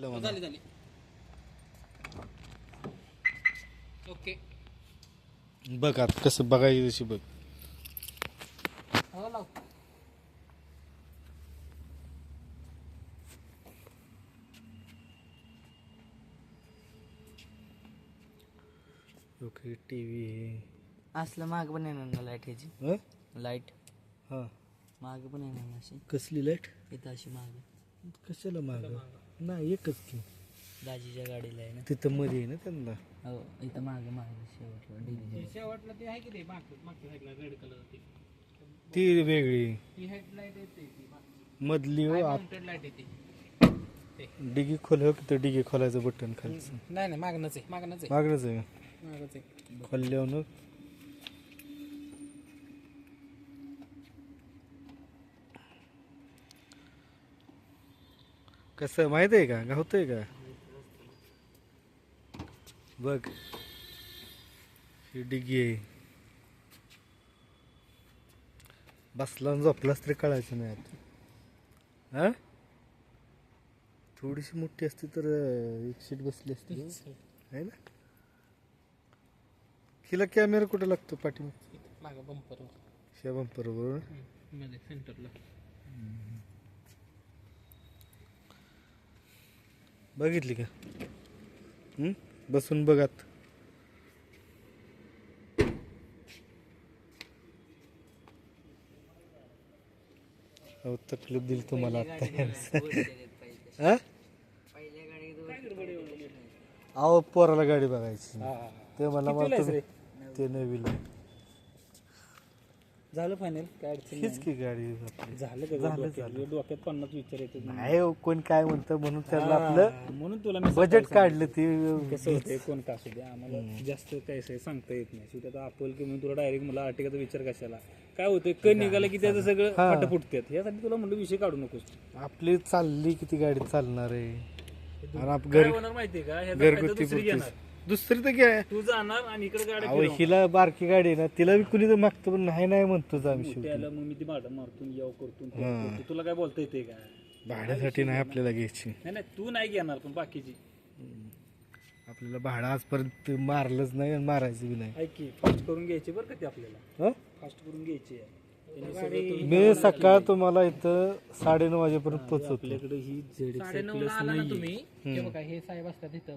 झाली झाली. ओके. बघ आता कसं बघायची तशी बघ. हो लाव. ओके टीव्ही आहे. असलं माग पण येणार ना लाईट ह्याची हं? लाईट हा माग पण येणार ना अशी कसली लाईट इथं अशी माग कशाला माग नाही एकच की दाजीच्या गाडीला आहे ना तिथं मध्ये आहे ना त्यांना. हो इथं माग माग शेवटला डीजे शेवटला ते आहे की ते मागच्या साईडला रेड कलर ती वेगळी ती हेडलाईट येते ती मधली हो आत माउंटेड लाईट येते. डिगी खोल हो की ते डिगी खोलायचं बटन खालचं नाही नाही मागणंच आहे मागणंच आहे मागणंच आहे मागच आहे. खोलल्यावर कसं माहित आहे का गावतंय का बघ ही डिगी आहे. बसला आणि झोपलाच तरी कळायचं नाही आता. हा थोडीशी मोठी असती तर एक सीट बसली असती आहे ना. हिला कॅमेरा कुठे लागतो पाठी मागं बंपर ह्या बंपर बरोबर मध्ये सेंटरला. बघितली का बसून बघात हो तकलीफ दिली तुम्हाला आता हा पहिल्या गाडीत अहो पोराला गाडी बघायची ते मला ते नवीला झालं फायनल काय अडचण हीच की गाडी आपली. झालं का झालं, झालं डोक्यात 50 विचार येते नाही हो, कोण काय म्हणतं म्हणून त्याला आपलं म्हणून तुला मी बजेट काढलं ते कसं होते कोण का असू द्या आम्हाला जास्त काय सांगता येत नाही शेवटी आता आपण की म्हणून तुला डायरेक्ट मला आर्टिकाचा विचार कशाला काय होते क निघाला की त्याचं सगळं फाट फुटतात यासाठी तुला म्हणलं विषय काढू नकोस. आपली चालली किती गाडी चालणार आहे आणि आप काय घरी होणार माहितीये का ह्याचा फायदा घरगुती दुसरी घेणार. दुसरी तर काय तू जाणार आणि इकडे गाडी अहो हिला बारकी गाडी आहे ना तिला बी कुणी तर मागतो पण नाही नाही म्हणतोच आम्ही शेवटी. त्याला मग मी ती भाडं मारतून याव करतो तुला काय बोलता येते का भाड्यासाठी नाही आपल्याला घ्यायची. नाही नाही तू नाही घेणार पण बाकीची आपल्याला भाडं आजपर्यंत मारलंच नाही आणि मारायचं बी नाही. ऐक की फास्ट करून घ्यायची बरं का ती आपल्याला हं? फास्ट करून घ्यायची आहे. त्यांनी सगळं तुम्ही- मी सकाळ तुम्हाला इथं 9:30 वाजेपर्यंत पोहोचवतो. आपल्याकडे ही 9:30 आला ना तुम्ही हे बघा हे साहेब असतात इथं